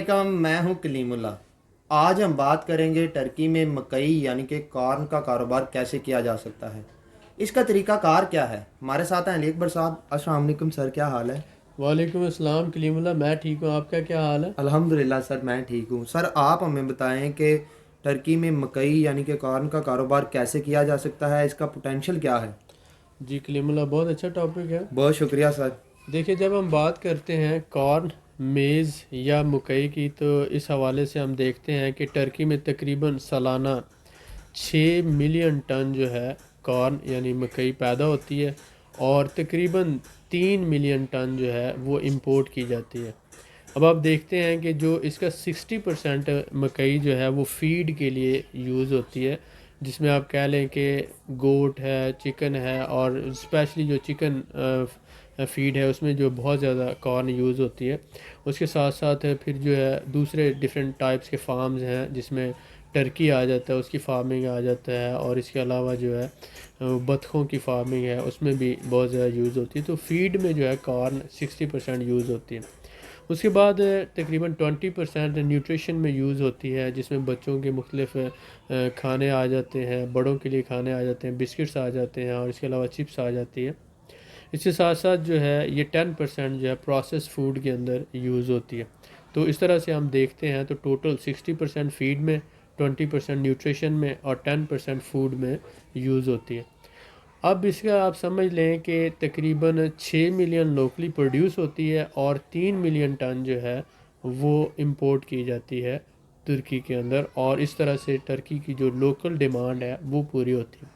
अस्सलाम, मैं हूं कलीमुल्ला। आज हम बात करेंगे टर्की में मकई यानी कि कॉर्न का कारोबार कैसे किया जा सकता है। इसका तरीका कार क्या है। हमारे साथ हैं अली अकबर साहब। अस्सलाम वालेकुम सर, क्या हाल है। वालेकुम अस्सलाम कलीमुल्लाह। मैं ठीक हूँ, आपका क्या हाल है? अल्हम्दुलिल्लाह सर, मैं ठीक हूँ। सर आप हमें बताएं कि टर्की में मकई यानी कि कॉर्न का कारोबार कैसे किया जा सकता है, इसका पोटेंशियल क्या है। जी कलीमुल्लाह, बहुत अच्छा टॉपिक है। बहुत शुक्रिया सर। देखिए, जब हम बात करते हैं कॉर्न, मेज़ या मकई की, तो इस हवाले से हम देखते हैं कि टर्की में तकरीबन सालाना 6 मिलियन टन जो है कॉर्न यानी मकई पैदा होती है, और तकरीबन 3 मिलियन टन जो है वो इंपोर्ट की जाती है। अब आप देखते हैं कि जो इसका 60% मकई जो है वो फीड के लिए यूज़ होती है, जिसमें आप कह लें कि गोट है, चिकन है, और स्पेशली जो चिकन फीड है उसमें जो बहुत ज़्यादा कॉर्न यूज़ होती है। उसके साथ साथ फिर जो है दूसरे डिफरेंट टाइप्स के फार्म्स हैं, जिसमें टर्की आ जाता है, उसकी फार्मिंग आ जाता है, और इसके अलावा जो है बतखों की फार्मिंग है, उसमें भी बहुत ज़्यादा यूज़ होती है। तो फीड में जो है कॉर्न 60% यूज़ होती है। उसके बाद तकरीबन 20% न्यूट्रिशन में यूज़ होती है, जिसमें बच्चों के मुख्तलिफ खाने आ जाते हैं, बड़ों के लिए खाने आ जाते हैं, बिस्किट्स आ जाते हैं, और इसके अलावा चिप्स आ जाती है। इसके साथ साथ जो है ये 10% जो है प्रोसेस फूड के अंदर यूज़ होती है। तो इस तरह से हम देखते हैं तो टोटल 60% फीड में, 20% न्यूट्रिशन में, और 10% फूड में यूज़ होती है। अब इसका आप समझ लें कि तकरीबन 6 मिलियन लोकली प्रोड्यूस होती है, और 3 मिलियन टन जो है वो इंपोर्ट की जाती है तुर्की के अंदर, और इस तरह से टर्की की जो लोकल डिमांड है वो पूरी होती है।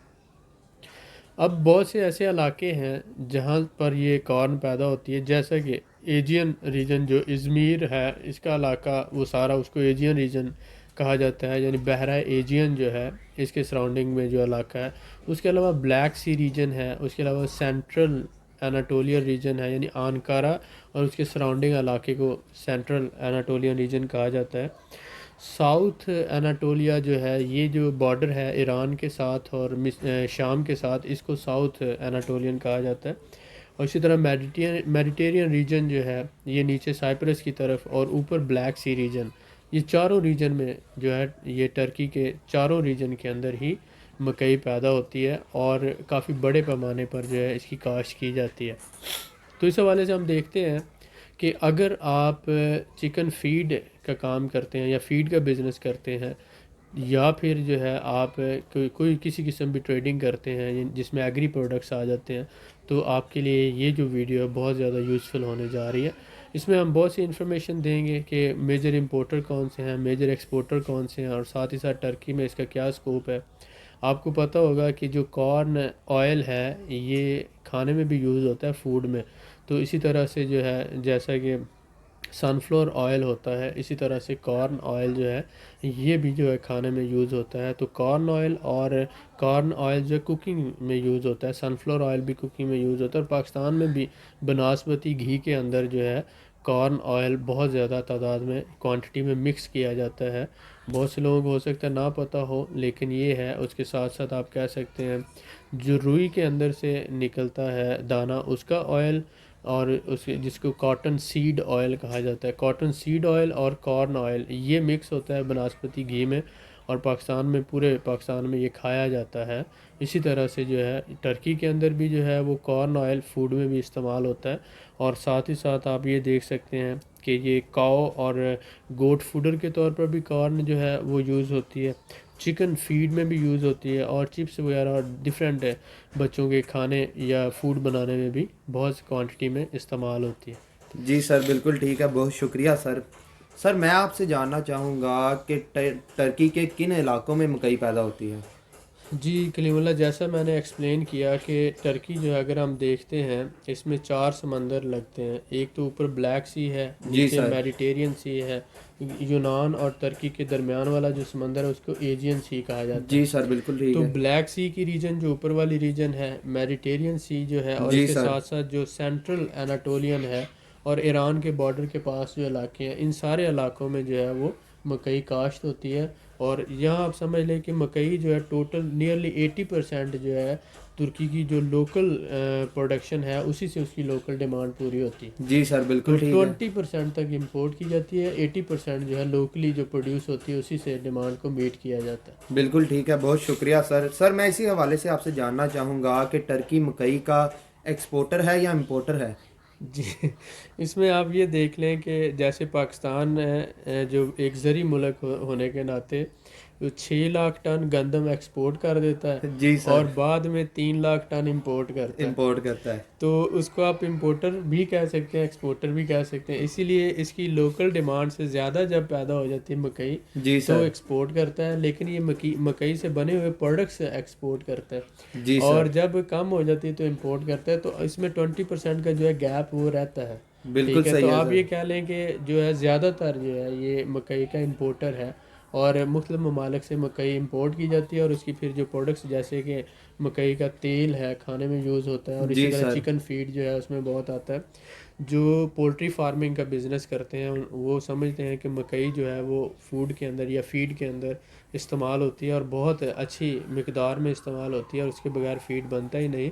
अब बहुत से ऐसे इलाके हैं जहाँ पर ये कॉर्न पैदा होती है, जैसा कि एजियन रीजन, जो इज़मीर है इसका इलाका, वो सारा उसको एजियन रीजन कहा जाता है, यानी बहरा एजियन जो है इसके सराउंडिंग में जो इलाका है। उसके अलावा ब्लैक सी रीजन है, उसके अलावा सेंट्रल एनाटोलियन रीजन है, यानी आनकारा और उसके सराउंडिंग इलाके को सेंट्रल एनाटोलियन रीजन कहा जाता है। साउथ एनाटोलिया जो है, ये जो बॉर्डर है ईरान के साथ और शाम के साथ, इसको साउथ एनाटोलियन कहा जाता है। और इसी तरह मेडिटेरियन रीजन जो है, ये नीचे साइप्रस की तरफ, और ऊपर ब्लैक सी रीजन, ये चारों रीजन में जो है, ये टर्की के चारों रीजन के अंदर ही मकई पैदा होती है, और काफ़ी बड़े पैमाने पर जो है इसकी काश्त की जाती है। तो इस हवाले से हम देखते हैं कि अगर आप चिकन फीड का काम करते हैं या फीड का बिज़नेस करते हैं, या फिर जो है आप कोई किसी किस्म की ट्रेडिंग करते हैं जिसमें एग्री प्रोडक्ट्स आ जाते हैं, तो आपके लिए ये जो वीडियो है बहुत ज़्यादा यूज़फुल होने जा रही है। इसमें हम बहुत सी इन्फॉर्मेशन देंगे कि मेजर इंपोर्टर कौन से हैं, मेजर एक्सपोर्टर कौन से हैं, और साथ ही साथ टर्की में इसका क्या स्कोप है। आपको पता होगा कि जो कॉर्न ऑयल है ये खाने में भी यूज़ होता है, फूड में। तो इसी तरह से जो है, जैसा कि सनफ्लावर ऑयल होता है, इसी तरह से कॉर्न ऑयल जो है ये भी जो है खाने में यूज़ होता है। तो कॉर्न ऑयल और कॉर्न ऑयल जो कुकिंग में यूज़ होता है, सनफ्लावर ऑयल भी कुकिंग में यूज़ होता है, और पाकिस्तान में भी बनास्पति घी के अंदर जो है कॉर्न ऑयल बहुत ज़्यादा तादाद में, क्वांटिटी में मिक्स किया जाता है। बहुत से लोगों को हो सकता है ना पता हो, लेकिन ये है। उसके साथ साथ आप कह सकते हैं जो रुई के अंदर से निकलता है दाना, उसका ऑयल, और उसके जिसको कॉटन सीड ऑयल कहा जाता है, कॉटन सीड ऑयल और कॉर्न ऑयल ये मिक्स होता है बनास्पति घी में, और पाकिस्तान में, पूरे पाकिस्तान में ये खाया जाता है। इसी तरह से जो है टर्की के अंदर भी जो है वो कॉर्न ऑयल फूड में भी इस्तेमाल होता है। और साथ ही साथ आप ये देख सकते हैं कि ये काओ और गोट फूडर के तौर पर भी कॉर्न जो है वो यूज़ होती है, चिकन फीड में भी यूज़ होती है, और चिप्स वगैरह और डिफरेंट बच्चों के खाने या फूड बनाने में भी बहुत क्वांटिटी में इस्तेमाल होती है। जी सर, बिल्कुल ठीक है, बहुत शुक्रिया सर। सर मैं आपसे जानना चाहूँगा कि टर्की के किन इलाकों में मकई पैदा होती है। जी कलीमुल्लाह, जैसा मैंने एक्सप्लेन किया कि टर्की जो है अगर हम देखते हैं, इसमें 4 समंदर लगते हैं। एक तो ऊपर ब्लैक सी है, जी नीचे सर। मेडिटेरियन सी है, यूनान और टर्की के दरमियान वाला जो समंदर है उसको एजियन सी कहा जाता जी है। सर, बिल्कुल ठीक तो है। ब्लैक सी की रीजन जो ऊपर वाली रीजन है, मेडिटेरियन सी जो है, और जी इसके सर। साथ साथ जो सेंट्रल एनाटोलियन है, और ईरान के बॉर्डर के पास जो इलाके हैं, इन सारे इलाकों में जो है वो मकई काश्त होती है। और यहाँ आप समझ लें कि मकई जो है टोटल नियरली 80% जो है तुर्की की जो लोकल प्रोडक्शन है उसी से उसकी लोकल डिमांड पूरी होती है। जी सर, तो बिल्कुल ठीक है। 20% तक इंपोर्ट की जाती है, 80% जो है लोकली जो प्रोड्यूस होती है उसी से डिमांड को मीट किया जाता है। बिल्कुल ठीक है, बहुत शुक्रिया सर। सर मैं इसी हवाले से आपसे जानना चाहूँगा कि टर्की मकई का एक्सपोर्टर है या इम्पोर्टर है? जी, इसमें आप ये देख लें कि जैसे पाकिस्तान जो एक ज़री मुल्क होने के नाते वो 6 लाख टन गंदम एक्सपोर्ट कर देता है जी और सर, बाद में 3 लाख टन इंपोर्ट करता है। इम्पोर्ट करता है। तो उसको आप इंपोर्टर भी कह सकते हैं, एक्सपोर्टर भी कह सकते हैं। इसीलिए इसकी लोकल डिमांड से ज़्यादा जब पैदा हो जाती है मकई जी तो सर। एक्सपोर्ट करता है, लेकिन ये मकई से बने हुए प्रोडक्ट्स एक्सपोर्ट करता है। जी और सर, जब कम हो जाती है तो इंपोर्ट करता है, तो इसमें 20% का जो है गैप वो रहता है। बिल्कुल ठीक है, सही तो है आप ये सर। कह लें कि जो है ज़्यादातर जो है ये मकई का इंपोर्टर है और मुख्तलिफ ममालिक से मकई इंपोर्ट की जाती है और उसकी फिर जो प्रोडक्ट्स जैसे कि मकई का तेल है खाने में यूज़ होता है और इसी जी तरह सर। चिकन फीड जो है उसमें बहुत आता है। जो पोल्ट्री फार्मिंग का बिज़नेस करते हैं वो समझते हैं कि मकई जो है वो फूड के अंदर या फीड के अंदर इस्तेमाल होती है और बहुत अच्छी मिकदार में इस्तेमाल होती है और उसके बगैर फीड बनता ही नहीं।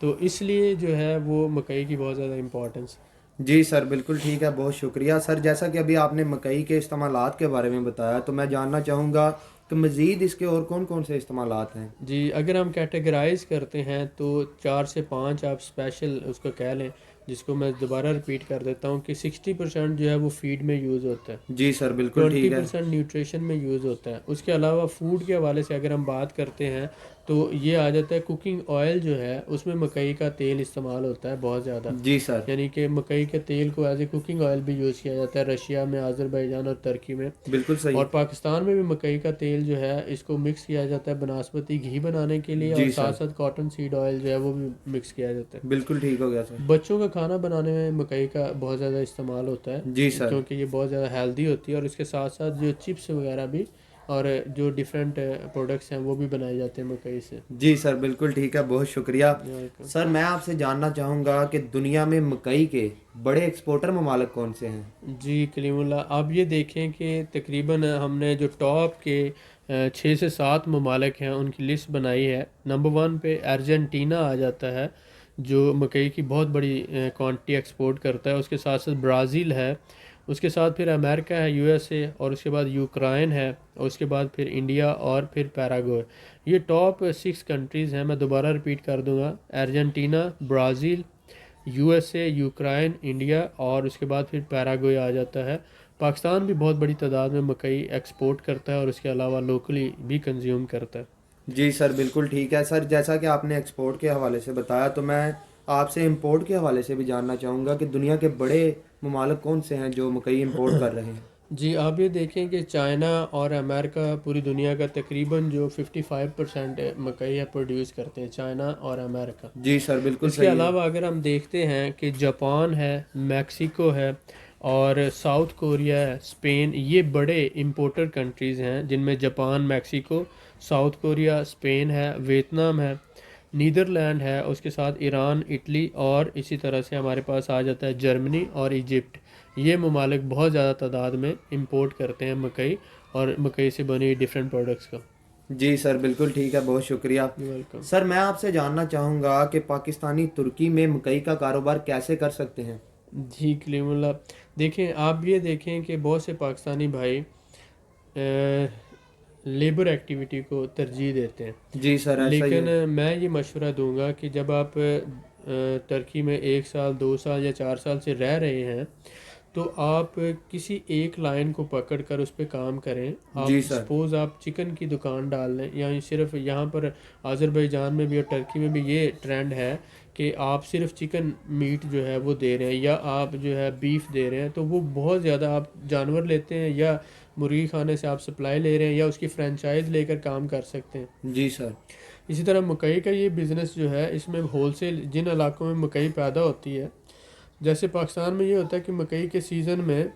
तो इसलिए जो है वो मकई की बहुत ज़्यादा इम्पोर्टेंस। जी सर, बिल्कुल ठीक है, बहुत शुक्रिया सर। जैसा कि अभी आपने मकई के इस्तेमालात के बारे में बताया, तो मैं जानना चाहूँगा कि मज़ीद इसके और कौन कौन से इस्तेमालात हैं? जी, अगर हम कैटेगराइज करते हैं तो 4 से 5 आप स्पेशल उसको कह लें, जिसको मैं दोबारा रिपीट कर देता हूँ कि 60% जो है वो फीड में यूज़ होता है, जी सर, बिल्कुल ट्वेंटी ठीक है। परसेंट न्यूट्रिशन में यूज़ होता है। उसके अलावा फूड के हवाले से अगर हम बात करते हैं तो ये आ जाता है कुकिंग ऑयल जो है उसमें मकई का तेल इस्तेमाल होता है बहुत ज़्यादा। जी सर, यानी कि मकई के तेल को एज ए कुकिंग ऑयल भी यूज़ किया जाता है रशिया में, आज़रबाईजान और तुर्की में। बिल्कुल सही। और पाकिस्तान में भी मकई का तेल जो है इसको मिक्स किया जाता है बनास्पति घी बनाने के लिए और जी साथ सर, साथ कॉटन सीड ऑयल जो है वो भी मिक्स किया जाता है। बिल्कुल ठीक हो गया सर। बच्चों का खाना बनाने में मकई का बहुत ज़्यादा इस्तेमाल होता है जी सर। क्योंकि ये बहुत ज़्यादा हेल्दी होती है और इसके साथ साथ जो चिप्स वगैरह भी और जो डिफरेंट प्रोडक्ट्स हैं वो भी बनाए जाते हैं मकई से। जी सर, बिल्कुल ठीक है, बहुत शुक्रिया। वेलकम। सर मैं आपसे जानना चाहूँगा कि दुनिया में मकई के बड़े एक्सपोर्टर ममालिक कौन से हैं? जी कलीमुल्ला, आप ये देखें कि तकरीबन हमने जो टॉप के 6 से 7 ममालिक हैं उनकी लिस्ट बनाई है। नंबर 1 पे अर्जेंटीना आ जाता है जो मकई की बहुत बड़ी क्वांटिटी एक्सपोर्ट करता है। उसके साथ साथ ब्राज़ील है, उसके साथ फिर अमेरिका है, यूएसए, और उसके बाद यूक्रेन है, और उसके बाद फिर इंडिया और फिर पैराग्वे। ये टॉप 6 कंट्रीज़ हैं। मैं दोबारा रिपीट कर दूंगा, Argentina, Brazil, USA, Ukraine, India और उसके बाद फिर पैराग्वे आ जाता है। पाकिस्तान भी बहुत बड़ी तादाद में मकई एक्सपोर्ट करता है और उसके अलावा लोकली भी कंज्यूम करता है। जी सर, बिल्कुल ठीक है सर। जैसा कि आपने एक्सपोर्ट के हवाले से बताया, तो मैं आपसे इंपोर्ट के हवाले से भी जानना चाहूँगा कि दुनिया के बड़े ममालिक कौन से हैं जो मकई इंपोर्ट कर रहे हैं? जी, आप ये देखें कि चाइना और अमेरिका पूरी दुनिया का तकरीबन जो 55% मकई है प्रोड्यूस करते हैं, चाइना और अमेरिका। जी सर, बिल्कुल इसके सही है। अलावा अगर हम देखते हैं कि जापान है, मैक्सिको है और साउथ कोरिया है, स्पेन, ये बड़े इंपोर्टर कंट्रीज़ हैं जिनमें Japan, Mexico, south Korea, Spain है, वियतनाम है, नीदरलैंड है, उसके साथ ईरान, इटली और इसी तरह से हमारे पास आ जाता है जर्मनी और इजिप्ट। ये ममालिक बहुत ज़्यादा तादाद में इंपोर्ट करते हैं मकई और मकई से बनी डिफरेंट प्रोडक्ट्स का। जी सर, बिल्कुल ठीक है, बहुत शुक्रिया। वेलकम। सर मैं आपसे जानना चाहूँगा कि पाकिस्तानी तुर्की में मकई का कारोबार कैसे कर सकते हैं? जी कलीमुल्ला, देखें आप ये देखें कि बहुत से पाकिस्तानी भाई लेबर एक्टिविटी को तरजीह देते हैं, जी सर, ऐसा ही लेकिन है। मैं ये मशवरा दूंगा कि जब आप तुर्की में 1 साल, 2 साल या 4 साल से रह रहे हैं तो आप किसी एक लाइन को पकड़कर उस पर काम करें। आप जी सर। सपोज़ आप चिकन की दुकान डाल लें, या सिर्फ यहाँ पर आज़रबाईजान में भी और टर्की में भी ये ट्रेंड है कि आप सिर्फ चिकन मीट जो है वो दे रहे हैं या आप जो है बीफ दे रहे हैं, तो वो बहुत ज़्यादा आप जानवर लेते हैं या मुर्गी खाने से आप सप्लाई ले रहे हैं या उसकी फ्रेंचाइज लेकर काम कर सकते हैं। जी सर। इसी तरह मकई का ये बिज़नेस जो है इसमें होलसेल जिन इलाकों में मकई पैदा होती है, जैसे पाकिस्तान में ये होता है कि मकई के सीज़न में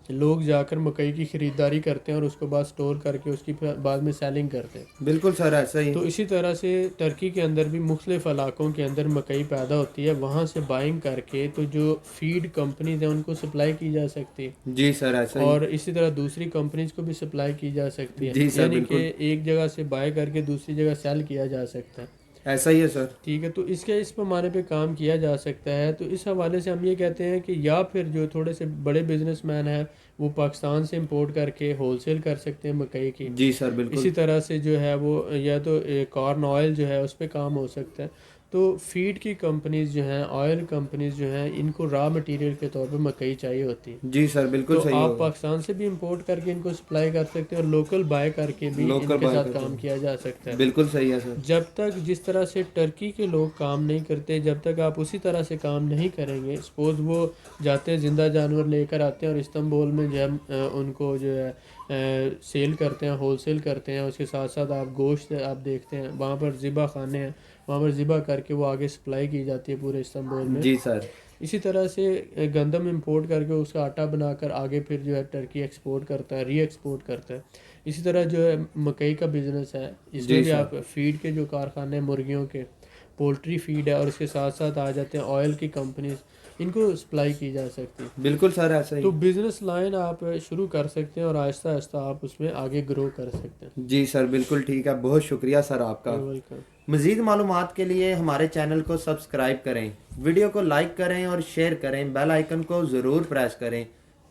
लोग जाकर मकई की ख़रीदारी करते हैं और उसको बाद स्टोर करके उसकी फिर बाद में सेलिंग करते हैं। बिल्कुल सर, ऐसा ही। तो इसी तरह से टर्की के अंदर भी मुख्तलिफ़ इलाक़ों के अंदर मकई पैदा होती है, वहाँ से बाइंग करके तो जो फीड कंपनीज हैं उनको सप्लाई की जा सकती है, जी सर, ऐसा ही। और इसी तरह दूसरी कंपनीज को भी सप्लाई की जा सकती है, जी सर, यानी कि बिल्कुल एक जगह से बाय करके दूसरी जगह सेल किया जा सकता है। ऐसा ही है सर। ठीक है, तो इसके इस पैमाने पे काम किया जा सकता है। तो इस हवाले से हम ये कहते हैं कि या फिर जो थोड़े से बड़े बिजनेसमैन हैं वो पाकिस्तान से इंपोर्ट करके होलसेल कर सकते हैं मकई की। जी सर, इसी बिल्कुल। तरह से जो है वो या तो कॉर्न ऑयल जो है उस पर काम हो सकता है। तो फीड की कंपनीज जो हैं, ऑयल कंपनीज जो हैं, इनको रॉ मटेरियल के तौर पे मकई चाहिए होती है। जी सर, बिल्कुल तो सही आप होगा। पाकिस्तान से भी इंपोर्ट करके इनको सप्लाई कर सकते हैं और लोकल बाय करके भी लोकल इनके बाय साथ करते काम हैं। किया जा सकता है। बिल्कुल सही है सर। जब तक जिस तरह से टर्की के लोग काम नहीं करते, जब तक आप उसी तरह से काम नहीं करेंगे, सपोज़ वो जाते हैं ज़िंदा जानवर लेकर आते हैं और इस्तांबुल में जो है उनको जो है सेल करते हैं, होलसेल करते हैं। उसके साथ साथ आप गोश्त आप देखते हैं वहाँ पर ज़िबा खाने हैं, वहाँ पर ज़िबा करके वो आगे सप्लाई की जाती है पूरे इस्तांबुल में। जी सर। इसी तरह से गंदम इंपोर्ट करके उसका आटा बनाकर आगे फिर जो है टर्की एक्सपोर्ट करता है, री एक्सपोर्ट करता है। इसी तरह जो है मकई का बिज़नेस है, इसमें जी भी सर। आप फीड के जो कारखाने मुर्गियों के, पोल्ट्री फीड है, और इसके साथ साथ आ जाते हैं ऑयल की कंपनीज, इनको सप्लाई की जा सकती है। बिल्कुल सर, ऐसा ही। तो बिज़नेस लाइन आप शुरू कर सकते हैं और आहिस्ता आहिस्ता आप उसमें आगे ग्रो कर सकते हैं। जी सर, बिल्कुल ठीक है। बहुत शुक्रिया सर आपका। वेलकम। मज़ीद मालूमात के लिए हमारे चैनल को सब्सक्राइब करें, वीडियो को लाइक करें और शेयर करें, बेल आइकन को ज़रूर प्रेस करें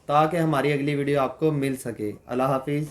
ताकि हमारी अगली वीडियो आपको मिल सके। अल्लाह हाफिज़।